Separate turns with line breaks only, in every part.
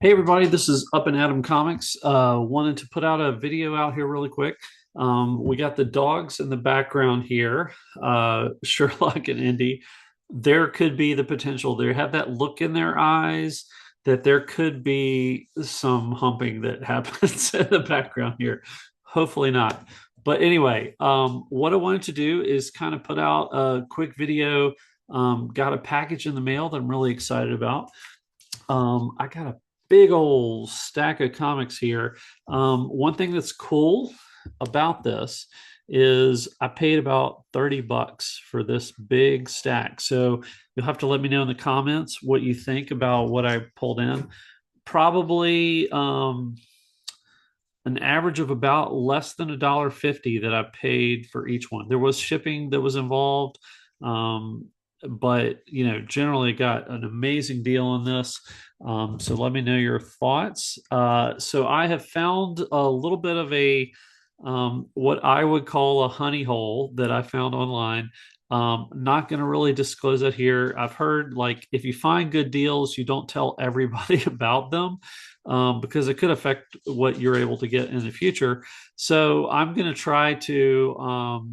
Hey everybody, this is Up and Atom Comics. Wanted to put out a video out here really quick. We got the dogs in the background here, Sherlock and Indy. There could be the potential. They have that look in their eyes that there could be some humping that happens in the background here. Hopefully not. But anyway, what I wanted to do is kind of put out a quick video. Got a package in the mail that I'm really excited about. I got a big old stack of comics here. One thing that's cool about this is I paid about 30 bucks for this big stack. So you'll have to let me know in the comments what you think about what I pulled in. Probably an average of about less than $1.50 that I paid for each one. There was shipping that was involved. Um, but generally got an amazing deal on this. So let me know your thoughts. So I have found a little bit of a what I would call a honey hole that I found online. Not going to really disclose that here. I've heard like if you find good deals, you don't tell everybody about them because it could affect what you're able to get in the future. So I'm going to try to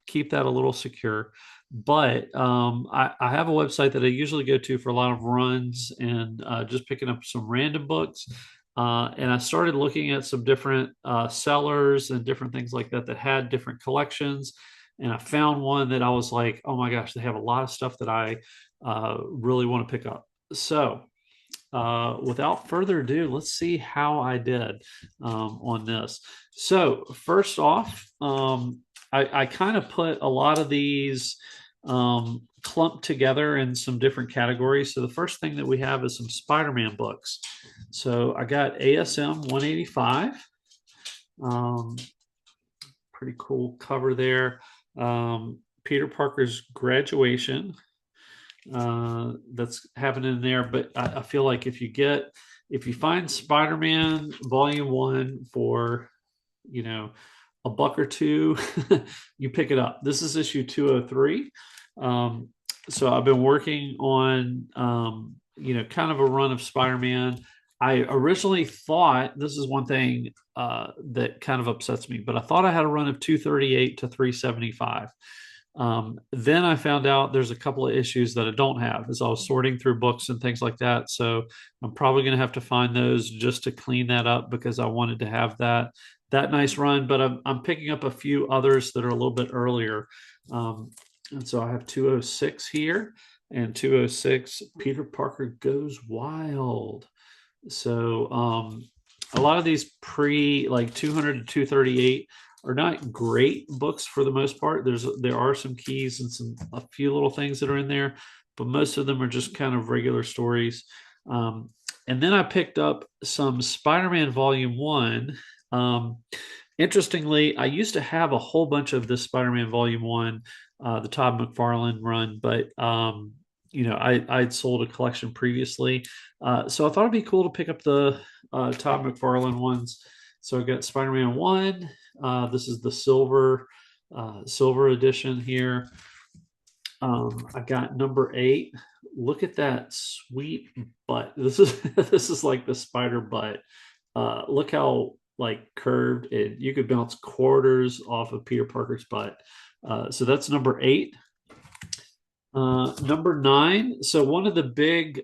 keep that a little secure. But I have a website that I usually go to for a lot of runs and just picking up some random books. And I started looking at some different sellers and different things like that that had different collections. And I found one that I was like, oh my gosh, they have a lot of stuff that I really want to pick up. So, without further ado, let's see how I did on this. So, first off, I kind of put a lot of these clumped together in some different categories. So, the first thing that we have is some Spider Man books. So, I got ASM 185. Um, Pretty cool cover there. Peter Parker's graduation that's happening in there. But I feel like if you find Spider-Man Volume One for a buck or two, you pick it up. This is issue 203. So I've been working on kind of a run of Spider-Man. I originally thought this is one thing that kind of upsets me, but I thought I had a run of 238 to 375. Then I found out there's a couple of issues that I don't have as I was sorting through books and things like that. So I'm probably going to have to find those just to clean that up because I wanted to have that nice run. But I'm picking up a few others that are a little bit earlier. And so I have 206 here and 206 Peter Parker Goes Wild. So a lot of these pre like 200 to 238 are not great books for the most part. There are some keys and a few little things that are in there, but most of them are just kind of regular stories. And then I picked up some Spider-Man Volume One. Um, Interestingly, I used to have a whole bunch of this Spider-Man Volume One, the Todd McFarlane run, but I'd sold a collection previously, so I thought it'd be cool to pick up the Todd McFarlane ones. So I got Spider-Man One. This is the silver edition here. I got number 8. Look at that sweet butt. This is this is like the spider butt. Look how like curved and you could bounce quarters off of Peter Parker's butt. So that's number 8. Number 9. So one of the big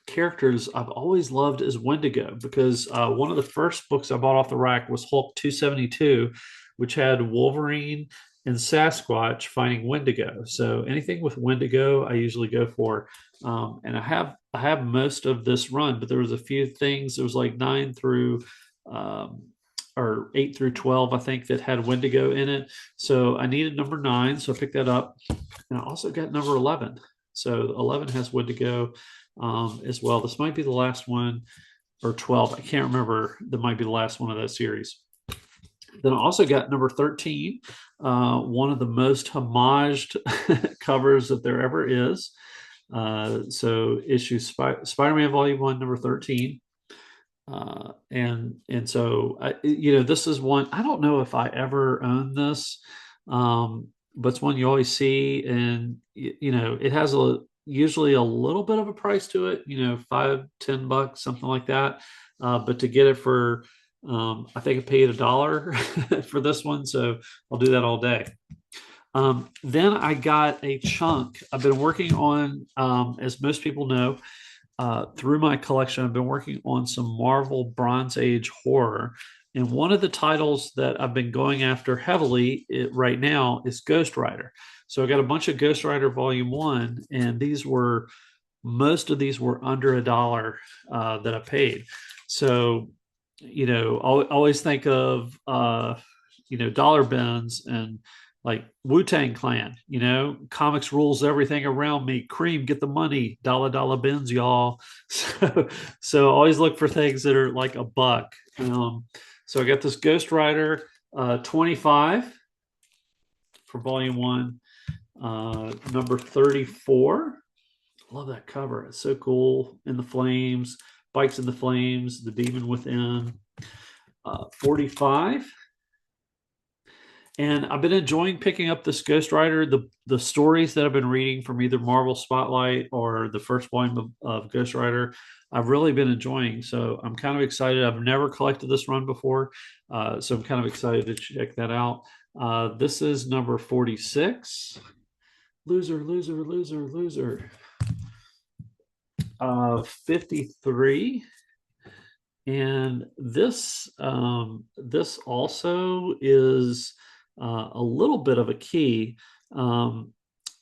characters I've always loved is Wendigo because one of the first books I bought off the rack was Hulk 272, which had Wolverine and Sasquatch fighting Wendigo. So anything with Wendigo, I usually go for. And I have most of this run, but there was a few things. It was like 9 through um, or 8 through 12, I think, that had Wendigo in it. So I needed number 9, so I picked that up. And I also got number 11. So 11 has Wendigo as well. This might be the last one, or 12. I can't remember. That might be the last one of that series. Then I also got number 13, one of the most homaged covers that there ever is. So issue Spider-Man Volume 1, number 13. And so this is one I don't know if I ever owned this, but it's one you always see, and it has usually a little bit of a price to it, $5, $10, something like that. But to get it for, I think I paid $1 for this one, so I'll do that all day. Then I got a chunk. I've been working on, as most people know, through my collection, I've been working on some Marvel Bronze Age horror. And one of the titles that I've been going after heavily right now is Ghost Rider. So I got a bunch of Ghost Rider Volume 1, and most of these were under $1 that I paid. So, always think of, dollar bins and like Wu-Tang Clan, comics rules everything around me. Cream, get the money, dollar dollar bins, y'all. So always look for things that are like $1. So I got this Ghost Rider 25 for volume 1, number 34. Love that cover. It's so cool. In the flames, bikes in the flames, the demon within. 45. And I've been enjoying picking up this Ghost Rider. The stories that I've been reading from either Marvel Spotlight or the first volume of Ghost Rider, I've really been enjoying. So I'm kind of excited. I've never collected this run before, so I'm kind of excited to check that out. This is number 46. Loser, loser, loser, loser. 53. And this also is a little bit of a key.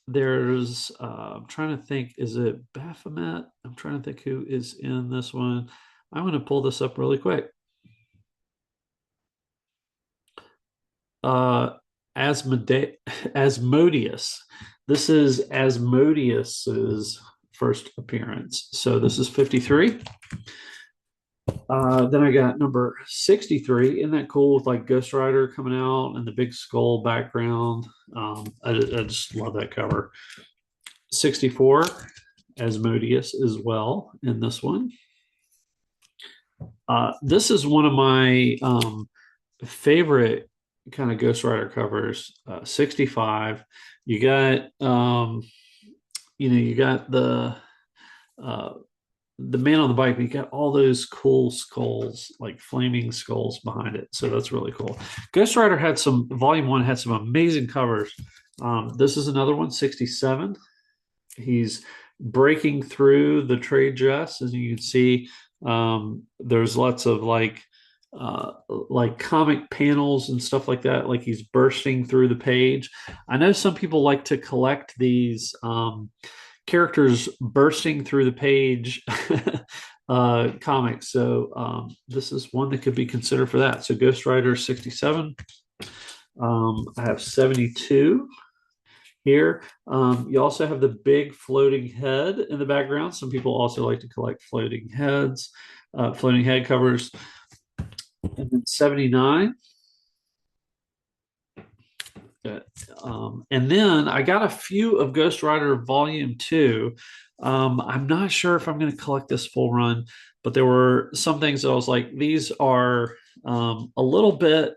There's I'm trying to think, is it Baphomet? I'm trying to think who is in this one. I'm going to pull this up really quick. Asmodeus. This is Asmodeus's first appearance. So this is 53. Then I got number 63. Isn't that cool with like Ghost Rider coming out and the big skull background? I just love that cover. 64, Asmodeus as well in this one. This is one of my favorite kind of Ghost Rider covers. 65. You got you got the man on the bike, but you got all those cool skulls, like flaming skulls behind it. So that's really cool. Ghost Rider volume 1 had some amazing covers. This is another one, 67. He's breaking through the trade dress. As you can see, there's lots of like comic panels and stuff like that. Like he's bursting through the page. I know some people like to collect these characters bursting through the page comics. So this is one that could be considered for that. So Ghost Rider 67. I have 72 here. You also have the big floating head in the background. Some people also like to collect floating heads, floating head covers. And then 79. And then I got a few of Ghost Rider Volume 2. I'm not sure if I'm going to collect this full run, but there were some things that I was like, these are a little bit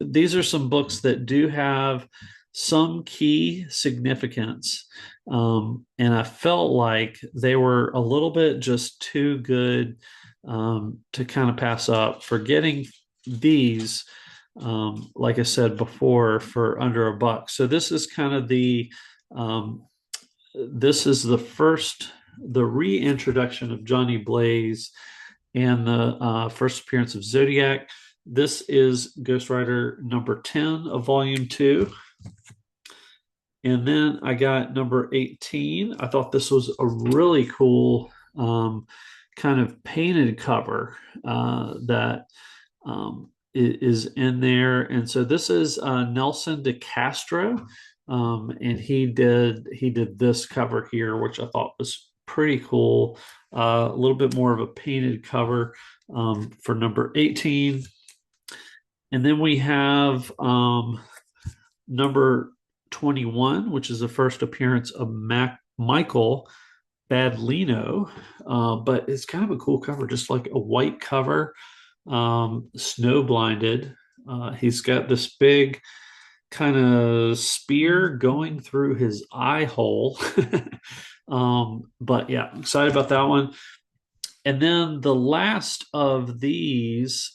these are some books that do have some key significance. And I felt like they were a little bit just too good to kind of pass up for getting these. Like I said before, for under $1. So this is kind of this is the reintroduction of Johnny Blaze and the first appearance of Zodiac. This is Ghost Rider number 10 of volume 2. And then I got number 18. I thought this was a really cool kind of painted cover that is in there. And so this is Nelson de Castro, and he did this cover here, which I thought was pretty cool. A little bit more of a painted cover for number 18. And then we have number 21, which is the first appearance of Michael Badlino, but it's kind of a cool cover, just like a white cover, snow blinded. He's got this big kind of spear going through his eye hole. But yeah, excited about that one. And then the last of these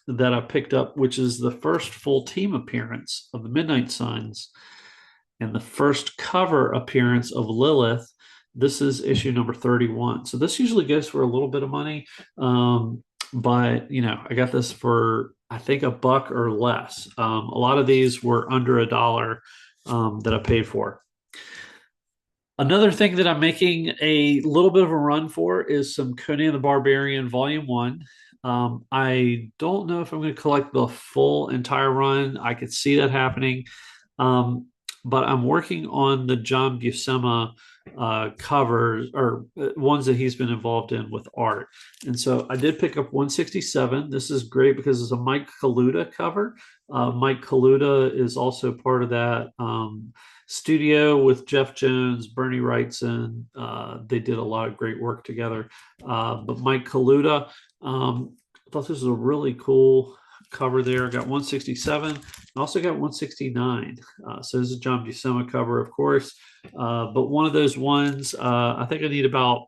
that I picked up, which is the first full team appearance of the Midnight Suns and the first cover appearance of Lilith. This is issue number 31. So this usually goes for a little bit of money. But I got this for I think $1 or less. A lot of these were under $1 that I paid for. Another thing that I'm making a little bit of a run for is some Conan the Barbarian Volume 1. I don't know if I'm going to collect the full entire run. I could see that happening. But I'm working on the John Buscema covers or ones that he's been involved in with art. And so I did pick up 167. This is great because it's a Mike Kaluta cover. Mike Kaluta is also part of that studio with Jeff Jones, Bernie Wrightson. They did a lot of great work together. But Mike Kaluta, I thought this was a really cool cover there. I got 167. I also got 169. So this is a John Buscema cover, of course. But one of those ones, I think I need about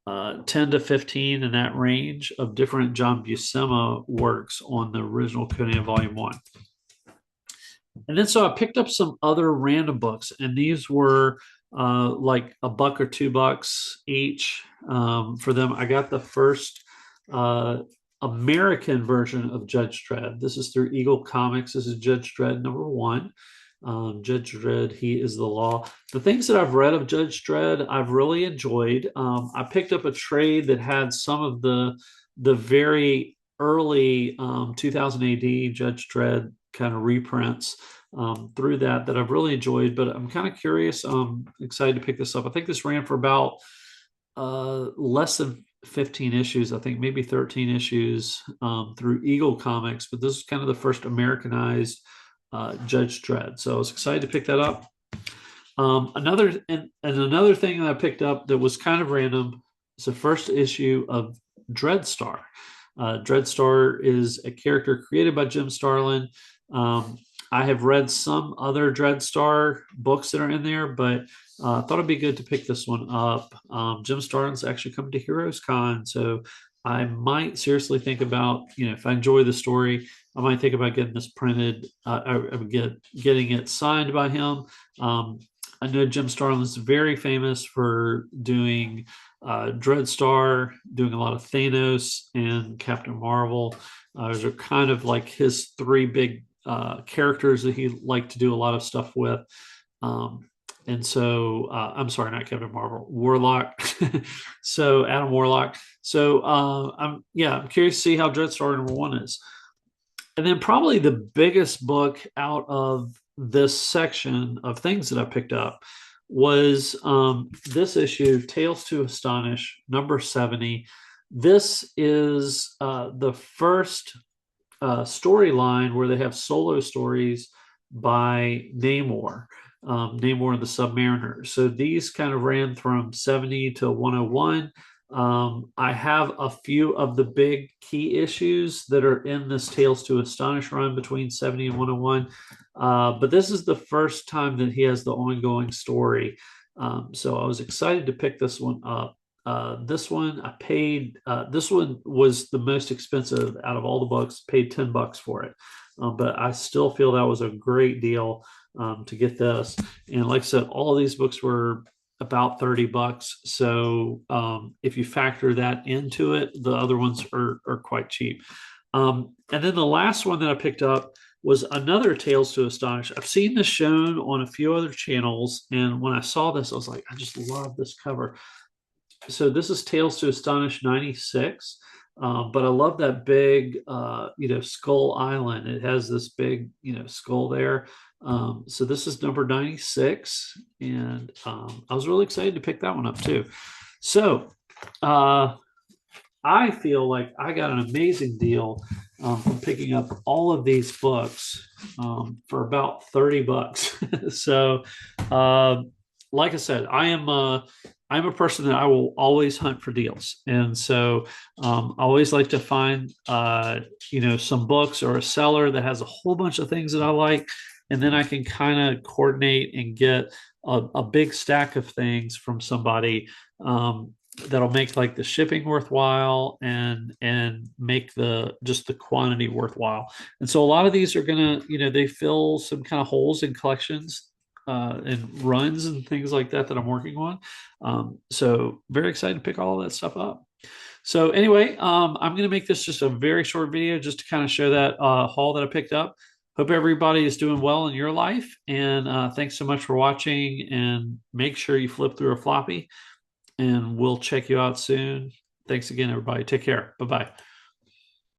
10 to 15 in that range of different John Buscema works on the original Conan Volume 1. And then so I picked up some other random books, and these were like $1 or $2 each for them. I got the first American version of Judge Dredd. This is through Eagle Comics. This is Judge Dredd number 1. Judge Dredd, He is the Law. The things that I've read of Judge Dredd, I've really enjoyed. I picked up a trade that had some of the very early 2000 AD Judge Dredd kind of reprints through that I've really enjoyed, but I'm kind of curious. I'm excited to pick this up. I think this ran for about less than 15 issues. I think maybe 13 issues through Eagle Comics, but this is kind of the first Americanized Judge Dredd. So I was excited to pick that up. Another thing that I picked up that was kind of random is the first issue of Dreadstar. Dreadstar is a character created by Jim Starlin. I have read some other Dreadstar books that are in there, but I thought it'd be good to pick this one up. Jim Starlin's actually coming to Heroes Con, so I might seriously think about, if I enjoy the story, I might think about getting this printed, getting it signed by him. I know Jim Starlin's very famous for doing Dreadstar, doing a lot of Thanos and Captain Marvel. Those are kind of like his three big characters that he liked to do a lot of stuff with. And so, I'm sorry, not Captain Marvel, Warlock. So Adam Warlock. So I'm curious to see how Dreadstar number 1 is. And then probably the biggest book out of this section of things that I picked up was this issue, Tales to Astonish, number 70. This is the first storyline where they have solo stories by Namor. Namor and the Submariners. So these kind of ran from 70 to 101. I have a few of the big key issues that are in this Tales to Astonish run between 70 and 101. But this is the first time that he has the ongoing story. So I was excited to pick this one up. This one I paid, this one was the most expensive out of all the books, paid $10 for it. But I still feel that was a great deal to get this. And like I said, all of these books were about $30. So if you factor that into it, the other ones are quite cheap. And then the last one that I picked up was another Tales to Astonish. I've seen this shown on a few other channels. And when I saw this, I was like, I just love this cover. So this is Tales to Astonish 96. But I love that big, Skull Island. It has this big, skull there. So this is number 96. And I was really excited to pick that one up too. So I feel like I got an amazing deal from picking up all of these books for about $30. So like I said, I I'm a person that I will always hunt for deals, and so I always like to find some books or a seller that has a whole bunch of things that I like, and then I can kind of coordinate and get a big stack of things from somebody that'll make like the shipping worthwhile and make the just the quantity worthwhile. And so a lot of these are gonna, they fill some kind of holes in collections and runs and things like that I'm working on. So very excited to pick all of that stuff up. So anyway, I'm going to make this just a very short video just to kind of show that haul that I picked up. Hope everybody is doing well in your life. And thanks so much for watching. And make sure you flip through a floppy. And we'll check you out soon. Thanks again, everybody. Take care. Bye-bye.